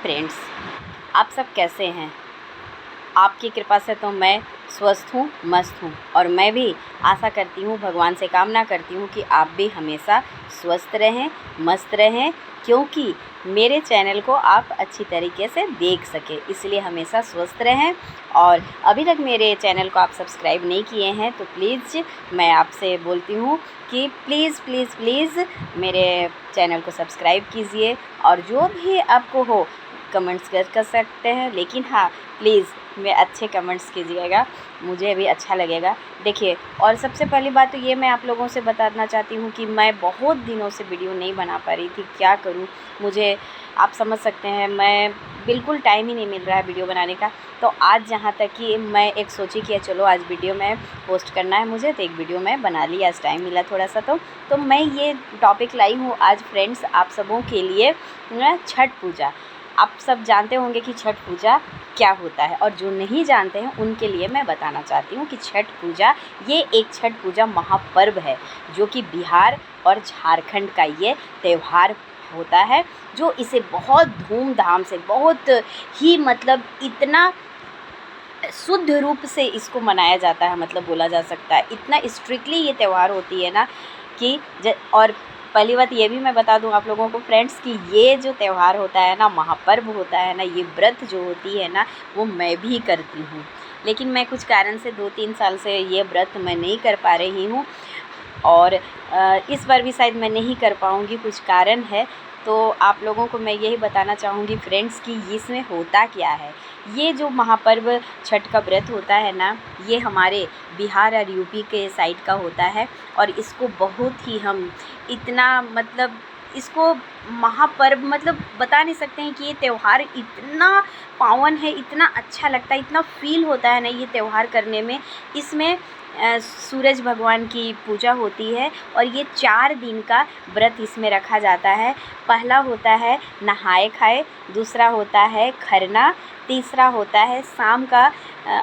Friends, आप सब कैसे हैं? आपकी कृपा से तो मैं स्वस्थ हूँ, मस्त हूँ और मैं भी आशा करती हूँ, भगवान से कामना करती हूँ कि आप भी हमेशा स्वस्थ रहें, मस्त रहें, क्योंकि मेरे चैनल को आप अच्छी तरीके से देख सकें, इसलिए हमेशा स्वस्थ रहें। और अभी तक मेरे चैनल को आप सब्सक्राइब नहीं किए हैं तो प्लीज़ मैं आपसे बोलती हूँ कि प्लीज़ प्लीज़ प्लीज़ मेरे चैनल को सब्सक्राइब कीजिए और जो भी आपको हो कमेंट्स कर सकते हैं, लेकिन हाँ प्लीज़ मैं अच्छे कमेंट्स कीजिएगा, मुझे भी अच्छा लगेगा। देखिए, और सबसे पहली बात तो ये मैं आप लोगों से बताना चाहती हूँ कि मैं बहुत दिनों से वीडियो नहीं बना पा रही थी। क्या करूँ, मुझे आप समझ सकते हैं, मैं बिल्कुल टाइम ही नहीं मिल रहा है वीडियो बनाने का। तो आज जहाँ तक कि मैं एक सोची कि चलो आज वीडियो में पोस्ट करना है मुझे, तो एक वीडियो मैं बना ली, आज टाइम मिला थोड़ा सा। तो मैं ये टॉपिक लाई हूँ आज फ्रेंड्स आप सबों के लिए, छठ पूजा। आप सब जानते होंगे कि छठ पूजा क्या होता है, और जो नहीं जानते हैं उनके लिए मैं बताना चाहती हूँ कि छठ पूजा ये एक छठ पूजा महापर्व है, जो कि बिहार और झारखंड का ये त्यौहार होता है, जो इसे बहुत धूमधाम से, बहुत ही मतलब इतना शुद्ध रूप से इसको मनाया जाता है, मतलब बोला जा सकता है इतना स्ट्रिक्टली ये त्यौहार होती है ना कि और पहली बात ये भी मैं बता दूं आप लोगों को फ्रेंड्स कि ये जो त्यौहार होता है ना, महापर्व होता है ना, ये व्रत जो होती है ना, वो मैं भी करती हूँ। लेकिन मैं कुछ कारण से 2-3 साल से ये व्रत मैं नहीं कर पा रही हूँ, और इस बार भी शायद मैं नहीं कर पाऊँगी, कुछ कारण है। तो आप लोगों को मैं यही बताना चाहूँगी फ्रेंड्स कि इसमें होता क्या है। ये जो महापर्व छठ का व्रत होता है ना, ये हमारे बिहार और यूपी के साइड का होता है, और इसको बहुत ही हम इतना मतलब इसको महापर्व मतलब बता नहीं सकते हैं कि ये त्यौहार इतना पावन है, इतना अच्छा लगता है, इतना फील होता है ना ये त्यौहार करने में। इसमें सूरज भगवान की पूजा होती है, और ये 4 दिन का व्रत इसमें रखा जाता है। पहला होता है नहाए खाए, दूसरा होता है खरना, तीसरा होता है शाम का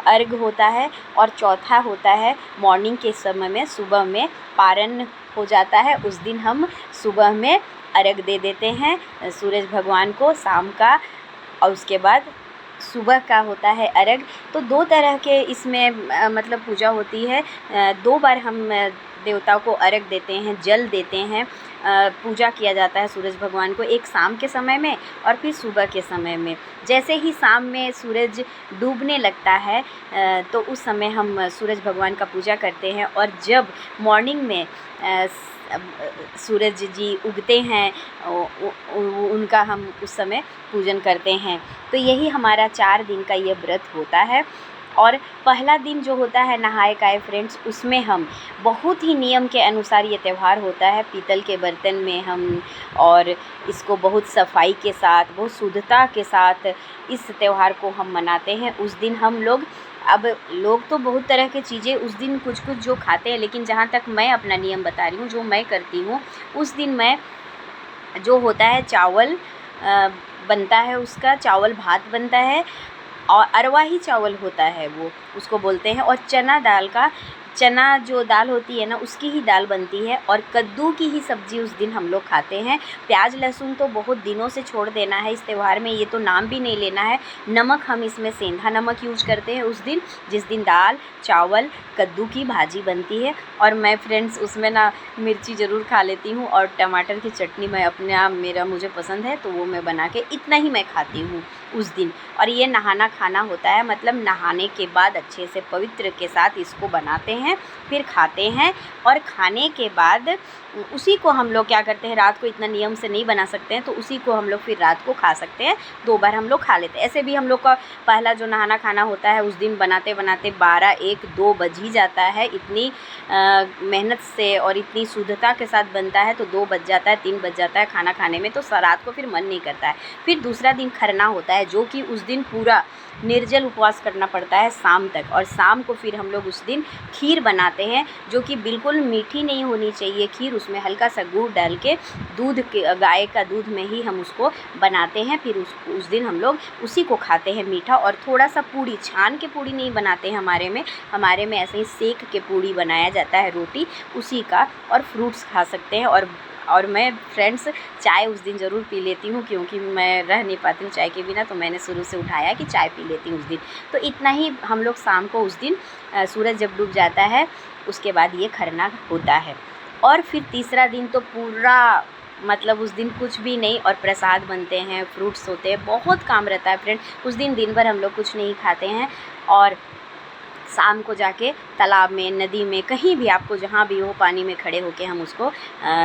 अर्घ होता है, और चौथा होता है मॉर्निंग के समय में, सुबह में पारण हो जाता है। उस दिन हम सुबह में अर्घ दे देते हैं सूरज भगवान को, शाम का, और उसके बाद सुबह का होता है अर्घ। तो 2 तरह के इसमें मतलब पूजा होती है। 2 बार हम देवताओं को अर्घ देते हैं, जल देते हैं, पूजा किया जाता है सूरज भगवान को, एक शाम के समय में और फिर सुबह के समय में। जैसे ही शाम में सूरज डूबने लगता है तो उस समय हम सूरज भगवान का पूजा करते हैं, और जब मॉर्निंग में सूरज जी उगते हैं उनका हम उस समय पूजन करते हैं। तो यही हमारा 4 दिन का ये व्रत होता है। और पहला दिन जो होता है नहाए खाए फ्रेंड्स, उसमें हम बहुत ही नियम के अनुसार ये त्यौहार होता है, पीतल के बर्तन में हम, और इसको बहुत सफाई के साथ, बहुत शुद्धता के साथ इस त्यौहार को हम मनाते हैं। उस दिन हम लोग, अब लोग तो बहुत तरह की चीज़ें उस दिन कुछ कुछ जो खाते हैं, लेकिन जहाँ तक मैं अपना नियम बता रही हूँ, जो मैं करती हूँ, उस दिन मैं जो होता है चावल बनता है, उसका चावल भात बनता है, और अरवा ही चावल होता है वो, उसको बोलते हैं, और चना दाल का, चना जो दाल होती है ना उसकी ही दाल बनती है, और कद्दू की ही सब्ज़ी उस दिन हम लोग खाते हैं। प्याज लहसुन तो बहुत दिनों से छोड़ देना है इस त्यौहार में, ये तो नाम भी नहीं लेना है। नमक हम इसमें सेंधा नमक यूज करते हैं उस दिन, जिस दिन दाल चावल कद्दू की भाजी बनती है। और मैं फ्रेंड्स उसमें ना मिर्ची ज़रूर खा लेती हूँ, और टमाटर की चटनी मैं अपने आप, मेरा मुझे पसंद है तो वो मैं बना के इतना ही मैं खाती हूँ उस दिन। और ये नहाना खाना होता है, मतलब नहाने के बाद अच्छे से पवित्र के साथ इसको बनाते हैं, फिर खाते हैं। और खाने के बाद उसी को हम लोग क्या करते हैं, रात को इतना नियम से नहीं बना सकते हैं, तो उसी को हम लोग फिर रात को खा सकते हैं। 2 बार हम लोग खा लेते हैं। ऐसे भी हम लोग का पहला जो नहाना खाना होता है उस दिन बनाते बनाते 12-1-2 बज ही जाता है, इतनी मेहनत से और इतनी शुद्धता के साथ बनता है, तो 2 बज जाता है, 3 बज जाता है खाना खाने में, तो रात को फिर मन नहीं करता है। फिर दूसरा दिन खरना होता है, जो कि उस दिन पूरा निर्जल उपवास करना पड़ता है शाम तक, और शाम को फिर हम लोग उस दिन खीर बनाते हैं, जो कि बिल्कुल मीठी नहीं होनी चाहिए खीर, उसमें हल्का सा गुड़ डाल के, दूध के, गाय का दूध में ही हम उसको बनाते हैं। फिर उस दिन हम लोग उसी को खाते हैं मीठा, और थोड़ा सा पूड़ी, छान के पूड़ी नहीं बनाते हैं हमारे में ऐसे ही सेक के पूड़ी बनाया जाता है, रोटी उसी का, और फ्रूट्स खा सकते हैं, और और मैं फ्रेंड्स चाय उस दिन ज़रूर पी लेती हूँ, क्योंकि मैं रह नहीं पाती हूँ चाय के बिना, तो मैंने शुरू से उठाया कि चाय पी लेती हूँ उस दिन। तो इतना ही हम लोग शाम को उस दिन सूरज जब डूब जाता है उसके बाद ये खरना होता है। और फिर तीसरा दिन तो पूरा मतलब उस दिन कुछ भी नहीं, और प्रसाद बनते हैं, फ्रूट्स होते हैं, बहुत काम रहता है फ्रेंड। उस दिन दिन भर हम लोग कुछ नहीं खाते हैं, और शाम को जाके तालाब में, नदी में, कहीं भी आपको जहाँ भी हो, पानी में खड़े होके हम उसको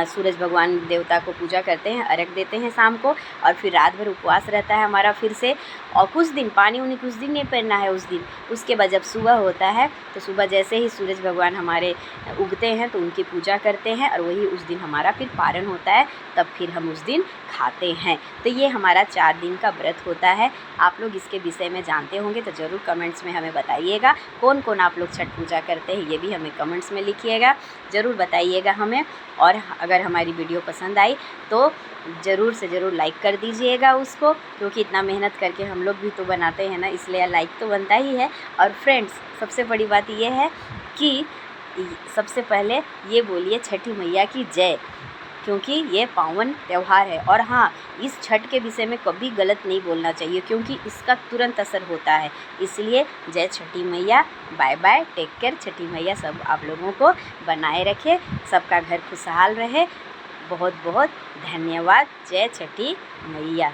सूरज भगवान देवता को पूजा करते हैं, अर्घ देते हैं शाम को। और फिर रात भर उपवास रहता है हमारा फिर से। और कुछ दिन पानी उनी कुछ दिन नहीं पीना है उस दिन। उसके बाद जब सुबह होता है तो सुबह जैसे ही सूरज भगवान हमारे उगते हैं तो उनकी पूजा करते हैं, और वही उस दिन हमारा फिर पारण होता है, तब फिर हम उस दिन खाते हैं। तो ये हमारा 4 दिन का व्रत होता है। आप लोग इसके विषय में जानते होंगे तो ज़रूर कमेंट्स में हमें बताइएगा। कौन कौन आप लोग छठ पूजा करते हैं ये भी हमें कमेंट्स में लिखिएगा, ज़रूर बताइएगा हमें। और अगर हमारी वीडियो पसंद आई तो ज़रूर से ज़रूर लाइक कर दीजिएगा उसको, क्योंकि इतना मेहनत करके हम लोग भी तो बनाते हैं ना, इसलिए लाइक तो बनता ही है। और फ्रेंड्स सबसे बड़ी बात ये है कि सबसे पहले ये बोलिए छठी मैया की जय, क्योंकि ये पावन त्यौहार है। और हाँ, इस छठ के विषय में कभी गलत नहीं बोलना चाहिए, क्योंकि इसका तुरंत असर होता है। इसलिए जय छठी मैया, बाय बाय, टेक केयर। छठी मैया सब आप लोगों को बनाए रखे, सबका घर खुशहाल रहे। बहुत बहुत धन्यवाद। जय छठी मैया।